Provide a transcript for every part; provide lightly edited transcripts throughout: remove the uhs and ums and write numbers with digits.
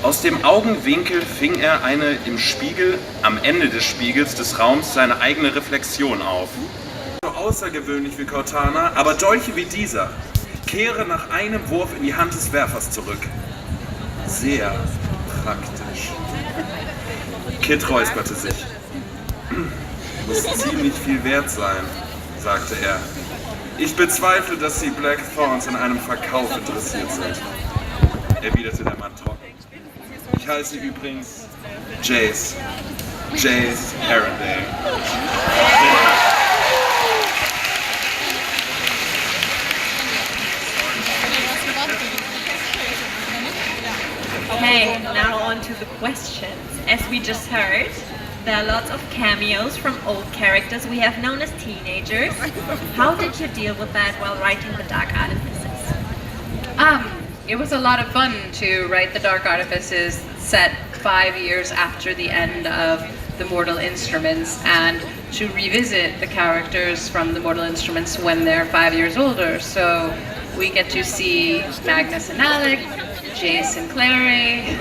Aus dem Augenwinkel fing er eine im Spiegel, am Ende des Spiegels des Raums, seine eigene Reflexion auf. So außergewöhnlich wie Cortana, aber Dolche wie dieser kehre nach einem Wurf in die Hand des Werfers zurück. Sehr praktisch. Kit räusperte sich. Muss ziemlich viel wert sein, sagte er. Ich bezweifle, dass Sie Blackthorns in einem Verkauf interessiert sind, erwiderte der Mann trocken. Ich heiße übrigens Jace Herondale. Okay, now on to the questions. As we just heard, there are lots of cameos from old characters we have known as teenagers. How did you deal with that while writing The Dark Artifices? It was a lot of fun to write The Dark Artifices set 5 years after the end of The Mortal Instruments and to revisit the characters from The Mortal Instruments when they're 5 years older. So we get to see Magnus and Alec, Jace and Clary,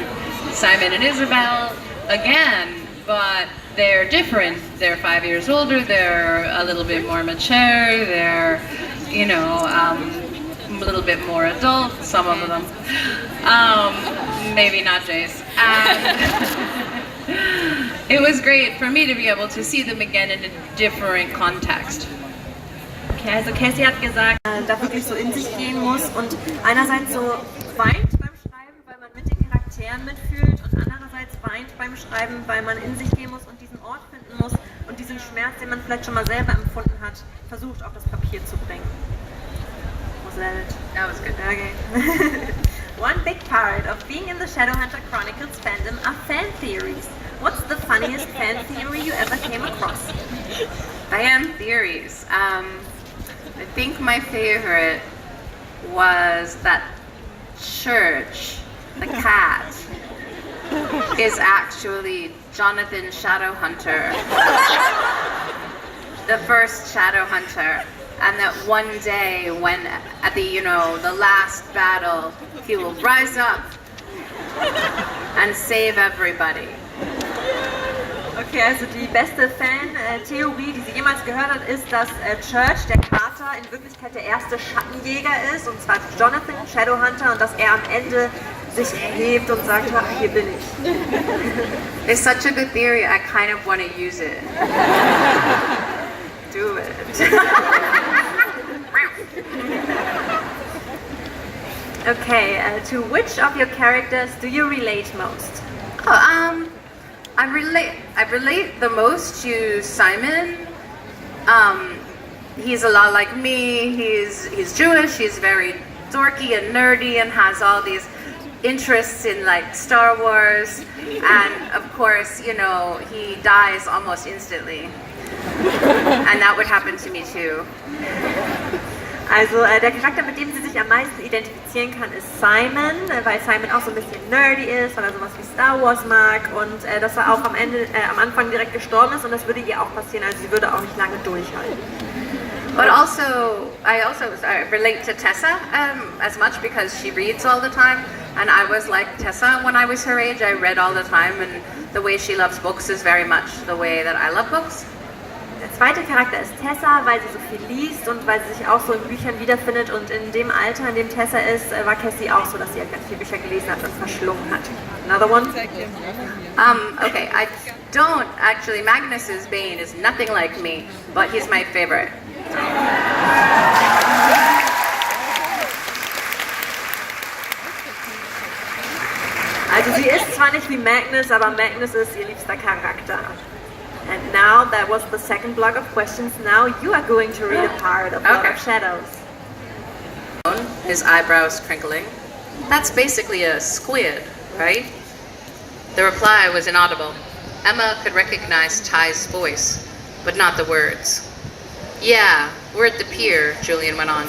Simon and Isabel again, but they're different. They're 5 years older, they're a little bit more mature, they're, you know, a little bit more adult, some of them. Maybe not Jace. It was great for me to be able to see them again in a different context. Okay, also Cassie hat gesagt, da wirklich so in sich gehen muss und einerseits so weint beim Schreiben, weil man mit den Charakteren mitfühlt und andererseits weint beim Schreiben, weil man in sich gehen muss und diesen Ort finden muss und diesen Schmerz, den man vielleicht schon mal selber empfunden hat, versucht auf das Papier zu bringen. Was that it? That was good. Okay. One big part of being in the Shadowhunter Chronicles fandom are fan theories. What's the funniest fan theory you ever came across? Fan theories. I think my favorite was that Church, the cat, is actually Jonathan Shadowhunter, the first Shadowhunter, and that one day when at the the last battle he will rise up and save everybody. Okay, also die beste Fan-Theorie, die sie jemals gehört hat, ist, dass Church, der Kater, in Wirklichkeit der erste Schattenjäger ist, und zwar Jonathan Shadowhunter, und dass er am Ende sich hebt und sagt, hier bin ich. It's such a good theory, I kind of want to use it. Do it. Okay, to which of your characters do you relate most? Oh, I relate the most to Simon. He's a lot like me. He's Jewish. He's very dorky and nerdy and has all these interests in like Star Wars. And of course, he dies almost instantly. And that would happen to me too. Also der Charakter, mit dem sie sich am meisten identifizieren kann, ist Simon, weil Simon auch so ein bisschen nerdy ist, weil er sowas wie Star Wars mag und dass er auch am Anfang direkt gestorben ist und das würde ihr auch passieren, also sie würde auch nicht lange durchhalten. But I also relate to Tessa as much because she reads all the time, and I was like Tessa when I was her age. I read all the time, and the way she loves books is very much the way that I love books. Der zweite Charakter ist Tessa, weil sie so viel liest und weil sie sich auch so in Büchern wiederfindet und in dem Alter, in dem Tessa ist, war Cassie auch so, dass sie halt ganz viele Bücher gelesen hat und verschlungen hat. Another one? Okay, I don't actually, Magnus's Bane is nothing like me, but he's my favorite. Also sie ist zwar nicht wie Magnus, aber Magnus ist ihr liebster Charakter. And now that was the second block of questions. Now you are going to read a part of Lord of Shadows. His eyebrows crinkling. That's basically a squid, right? The reply was inaudible. Emma could recognize Ty's voice, but not the words. Yeah, we're at the pier, Julian went on.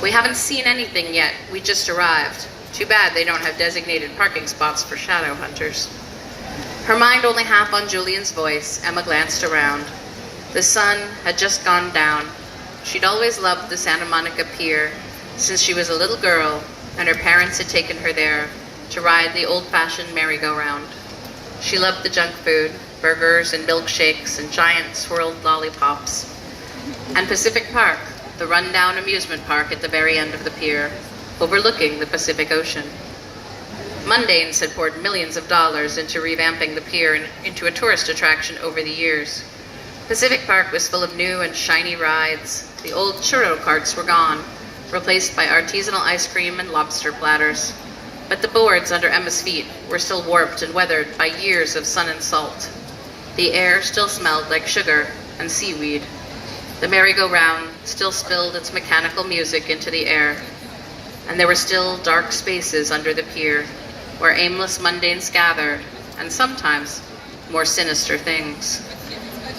We haven't seen anything yet. We just arrived. Too bad they don't have designated parking spots for shadow hunters. Her mind only half on Julian's voice, Emma glanced around. The sun had just gone down. She'd always loved the Santa Monica Pier since she was a little girl, and her parents had taken her there to ride the old-fashioned merry-go-round. She loved the junk food, burgers and milkshakes and giant swirled lollipops. And Pacific Park, the rundown amusement park at the very end of the pier, overlooking the Pacific Ocean. Mundanes had poured millions of dollars into revamping the pier into a tourist attraction over the years. Pacific Park was full of new and shiny rides. The old churro carts were gone, replaced by artisanal ice cream and lobster platters. But the boards under Emma's feet were still warped and weathered by years of sun and salt. The air still smelled like sugar and seaweed. The merry-go-round still spilled its mechanical music into the air. And there were still dark spaces under the pier, where aimless mundanes gathered, and sometimes more sinister things.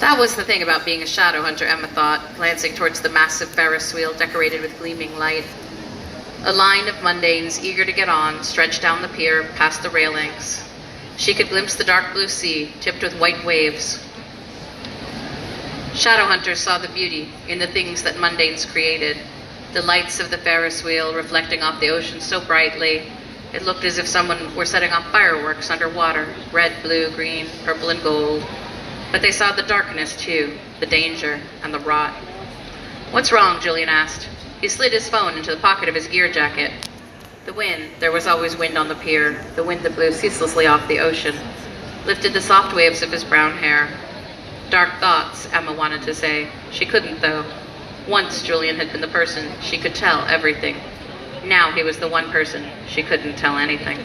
That was the thing about being a shadow hunter, Emma thought, glancing towards the massive Ferris wheel decorated with gleaming light. A line of mundanes eager to get on stretched down the pier past the railings. She could glimpse the dark blue sea tipped with white waves. Shadow hunters saw the beauty in the things that mundanes created. The lights of the Ferris wheel reflecting off the ocean so brightly, it looked as if someone were setting off fireworks underwater, red, blue, green, purple, and gold. But they saw the darkness too, the danger, and the rot. "What's wrong?" Julian asked. He slid his phone into the pocket of his gear jacket. The wind, there was always wind on the pier, the wind that blew ceaselessly off the ocean, lifted the soft waves of his brown hair. Dark thoughts, Emma wanted to say. She couldn't, though. Once Julian had been the person she could tell everything. Now he was the one person she couldn't tell anything.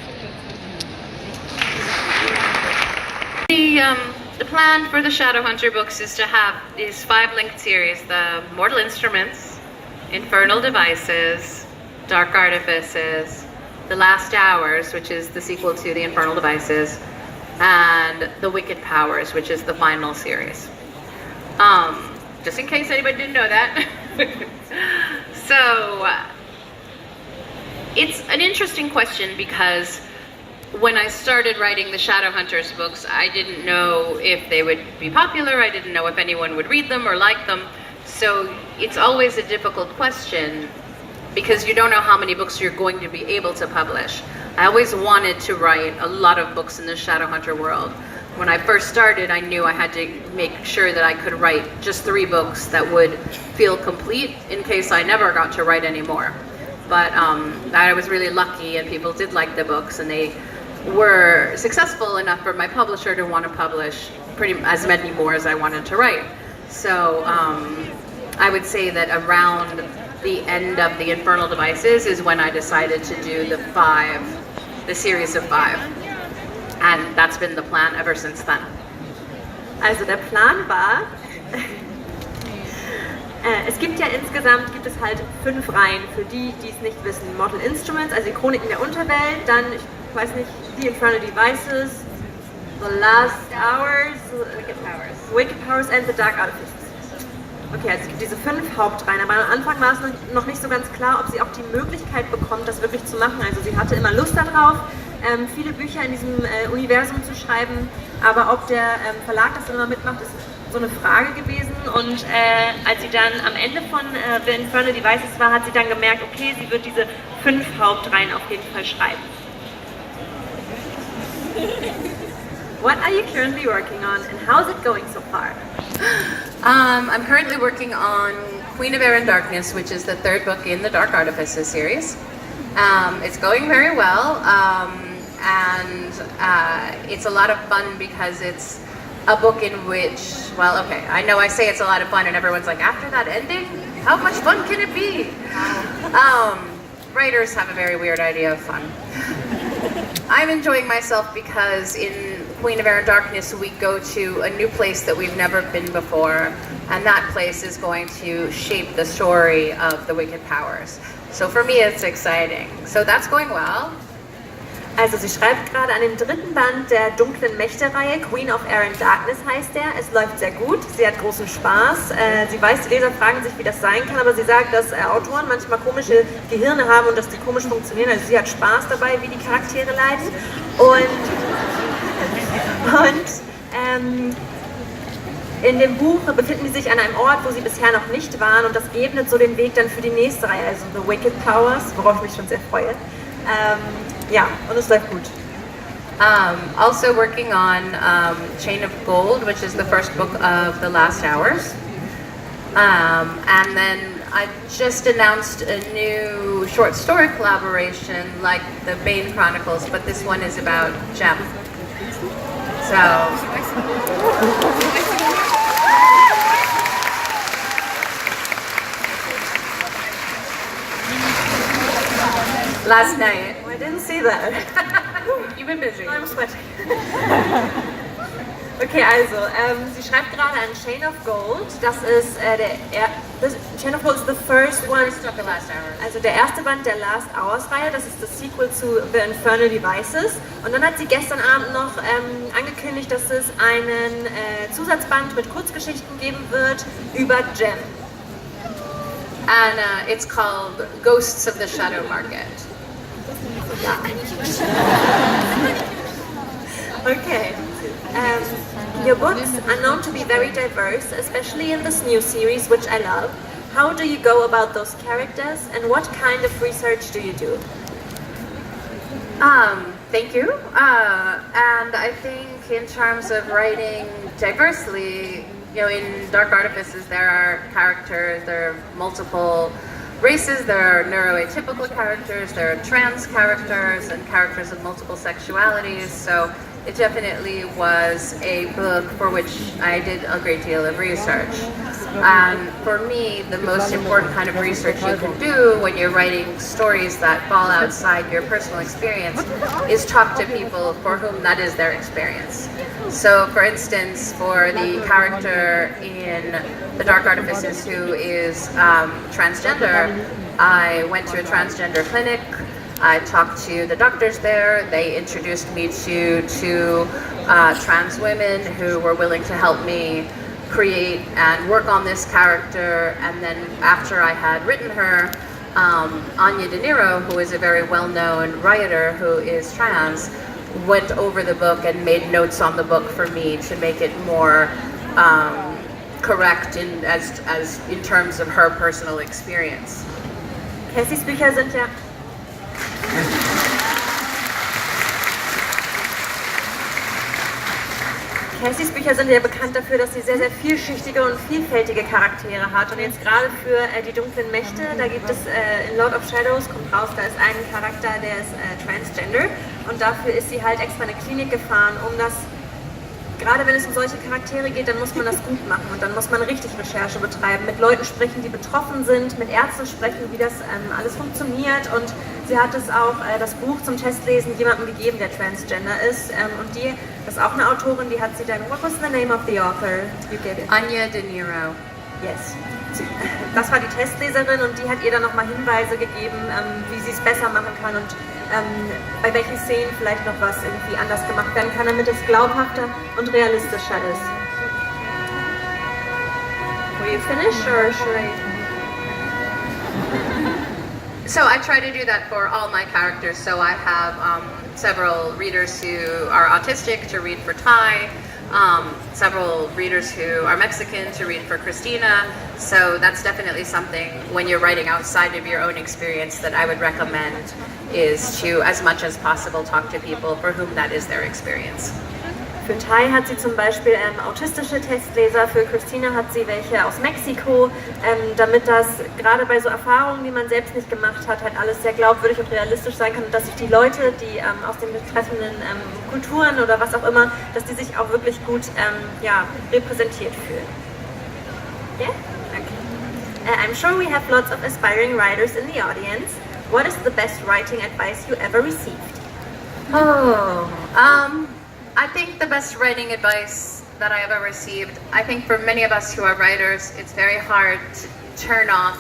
The plan for the Shadowhunter books is to have these 5-linked series: the Mortal Instruments, Infernal Devices, Dark Artifices, The Last Hours, which is the sequel to the Infernal Devices, and The Wicked Powers, which is the final series. Just in case anybody didn't know that. So, it's an interesting question because when I started writing the Shadowhunters books, I didn't know if they would be popular. I didn't know if anyone would read them or like them. So it's always a difficult question because you don't know how many books you're going to be able to publish. I always wanted to write a lot of books in the Shadowhunter world. When I first started, I knew I had to make sure that I could write just 3 books that would feel complete in case I never got to write any more. But I was really lucky and people did like the books and they were successful enough for my publisher to want to publish as many more as I wanted to write. So I would say that around the end of the Infernal Devices is when I decided to do the series of 5. And that's been the plan ever since then. Also der Plan war, es gibt ja insgesamt halt 5 Reihen, für die es nicht wissen. Mortal Instruments, also die Chroniken der Unterwelt, dann, ich weiß nicht, The Infernal Devices, The Last Hours, Wicked Powers and The Dark Artifices. Okay, also es gibt diese 5 Hauptreihen, aber am Anfang war es noch nicht so ganz klar, ob sie auch die Möglichkeit bekommt, das wirklich zu machen. Also sie hatte immer Lust darauf, viele Bücher in diesem Universum zu schreiben, aber ob der Verlag das dann immer mitmacht, ist so eine Frage gewesen. Und als sie dann am Ende von The Infernal Devices war, hat sie dann gemerkt, okay, sie wird diese 5 Hauptreihen auf jeden Fall schreiben. What are you currently working on and how's it going so far? I'm currently working on Queen of Air and Darkness, which is the 3rd book in the Dark Artifices series. It's going very well, and it's a lot of fun because it's a book in which, well, okay, I know I say it's a lot of fun and everyone's like, after that ending, how much fun can it be? Writers have a very weird idea of fun. I'm enjoying myself because in Queen of Air and Darkness we go to a new place that we've never been before, and that place is going to shape the story of the Wicked Powers. So for me it's exciting. So that's going well. Also sie schreibt gerade an dem 3. Band der Dunklen Mächte-Reihe, Queen of Air and Darkness heißt der. Es läuft sehr gut, sie hat großen Spaß. Sie weiß, die Leser fragen sich, wie das sein kann, aber sie sagt, dass Autoren manchmal komische Gehirne haben und dass die komisch funktionieren. Also sie hat Spaß dabei, wie die Charaktere leiden. In dem Buch befinden sie sich an einem Ort, wo sie bisher noch nicht waren, und das ebnet so den Weg dann für die nächste Reihe, also The Wicked Powers, worauf ich mich schon sehr freue. Ja, und es läuft gut. Also working on Chain of Gold, which is the first book of The Last Hours. And then I just announced a new short story collaboration like the Bane Chronicles, but this one is about Jem. So... Last night. I didn't see that. You've been busy. I'm sweating. Okay, also, sie schreibt gerade an Chain of Gold. Das ist Chain of Gold is the first one. The Last Hours. Also der erste Band der Last Hours Reihe. Das ist das Sequel zu The Infernal Devices. Und dann hat sie gestern Abend noch angekündigt, dass es einen Zusatzband mit Kurzgeschichten geben wird über Jem. And it's called Ghosts of the Shadow Market. Okay. Your books are known to be very diverse, especially in this new series, which I love. How do you go about those characters, and what kind of research do you do? Thank you. And I think in terms of writing diversely, you know, in Dark Artifices there are characters, there are multiple races, there are neuroatypical characters, there are trans characters, and characters of multiple sexualities, so it definitely was a book for which I did a great deal of research. For me, the most important kind of research you can do when you're writing stories that fall outside your personal experience is talk to people for whom that is their experience. So, for instance, for the character in The Dark Artifices who is transgender, I went to a transgender clinic. I talked to the doctors there. They introduced me to two trans women who were willing to help me create and work on this character. And then after I had written her, Anya De Niro, who is a very well-known writer who is trans, went over the book and made notes on the book for me to make it more correct in terms of her personal experience. Cassys Bücher sind ja... Cassys Bücher sind ja bekannt dafür, dass sie sehr, sehr vielschichtige und vielfältige Charaktere hat. Und jetzt gerade für die dunklen Mächte, da gibt es in Lord of Shadows, kommt raus, da ist ein Charakter, der ist transgender. Und dafür ist sie halt extra in eine Klinik gefahren, um das, gerade wenn es um solche Charaktere geht, dann muss man das gut machen. Und dann muss man richtig Recherche betreiben, mit Leuten sprechen, die betroffen sind, mit Ärzten sprechen, wie das alles funktioniert. Und sie hat es auch, das Buch zum Testlesen, jemandem gegeben, der transgender ist. Und die, das ist auch eine Autorin, die hat sie dann, what was the name of the author you gave it? Anya De Niro. Yes. Das war die Testleserin und die hat ihr dann nochmal Hinweise gegeben, wie sie es besser machen kann und bei welchen Szenen vielleicht noch was irgendwie anders gemacht werden kann, damit es glaubhafter und realistischer ist. Will you finish or should I? So I try to do that for all my characters. So I have several readers who are autistic to read for Ty, several readers who are Mexican to read for Christina. So that's definitely something when you're writing outside of your own experience that I would recommend is to, as much as possible, talk to people for whom that is their experience. Für Ty hat sie zum Beispiel autistische Testleser, für Christina hat sie welche aus Mexiko, damit das gerade bei so Erfahrungen, die man selbst nicht gemacht hat, halt alles sehr glaubwürdig und realistisch sein kann und dass sich die Leute, die aus den betreffenden Kulturen oder was auch immer, dass die sich auch wirklich gut repräsentiert fühlen. Yeah? Okay. I'm sure we have lots of aspiring writers in the audience. What is the best writing advice you ever received? I think the best writing advice that I have ever received, I think for many of us who are writers, it's very hard to turn off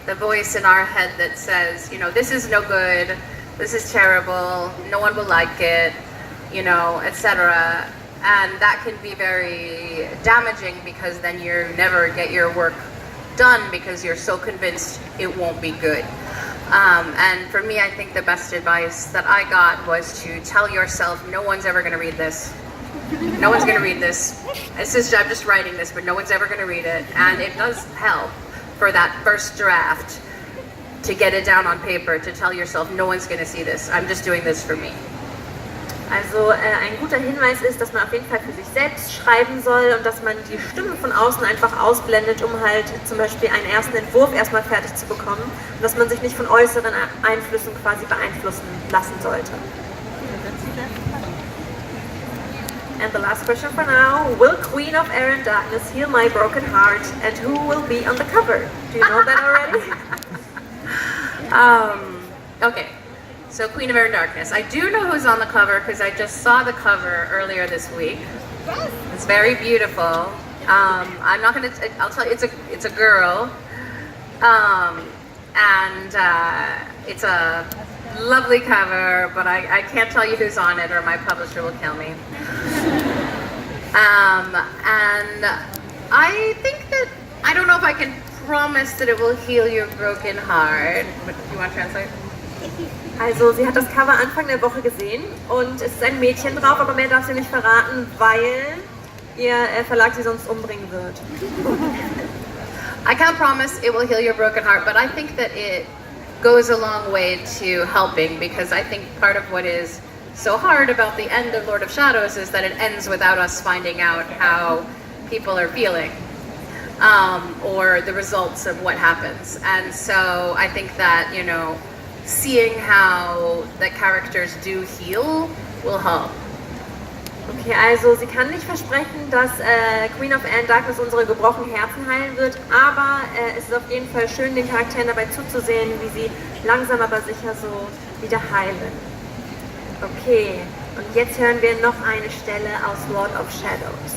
the voice in our head that says, you know, this is no good, this is terrible, no one will like it, you know, etc. And that can be very damaging because then you never get your work done because you're so convinced it won't be good. And for me, I think the best advice that I got was to tell yourself, no one's ever going to read this. No one's going to read this. I'm just writing this, but no one's ever going to read it. And it does help for that first draft. to get it down on paper, to tell yourself, no one's going to see this. I'm just doing this for me. Also ein guter Hinweis ist, dass man auf jeden Fall für sich selbst schreiben soll und dass man die Stimmen von außen einfach ausblendet, um halt zum Beispiel einen ersten Entwurf erstmal fertig zu bekommen und dass man sich nicht von äußeren Einflüssen quasi beeinflussen lassen sollte. And the last question for now, will Queen of Air and Darkness heal my broken heart and who will be on the cover? Do you know that already? Okay. So Queen of Air and Darkness. I do know who's on the cover because I just saw the cover earlier this week. It's very beautiful. I'm not gonna. I'll tell you, it's a girl, and it's a lovely cover. But I can't tell you who's on it, or my publisher will kill me. And I think that I don't know if I can promise that it will heal your broken heart. But do you want to translate? Also sie hat das Cover Anfang der Woche gesehen und es ist ein Mädchen drauf, aber mehr darf sie nicht verraten, weil ihr Verlag sie sonst umbringen wird. I can't promise it will heal your broken heart, but I think that it goes a long way to helping, because I think part of what is so hard about the end of Lord of Shadows is that it ends without us finding out how people are feeling, or the results of what happens. And so I think that, you know, seeing how the characters do heal will help. Okay, also sie kann nicht versprechen, dass Queen of Air and Darkness unsere gebrochenen Herzen heilen wird, aber es ist auf jeden Fall schön, den Charakteren dabei zuzusehen, wie sie langsam aber sicher so wieder heilen. Okay, und jetzt hören wir noch eine Stelle aus Lord of Shadows.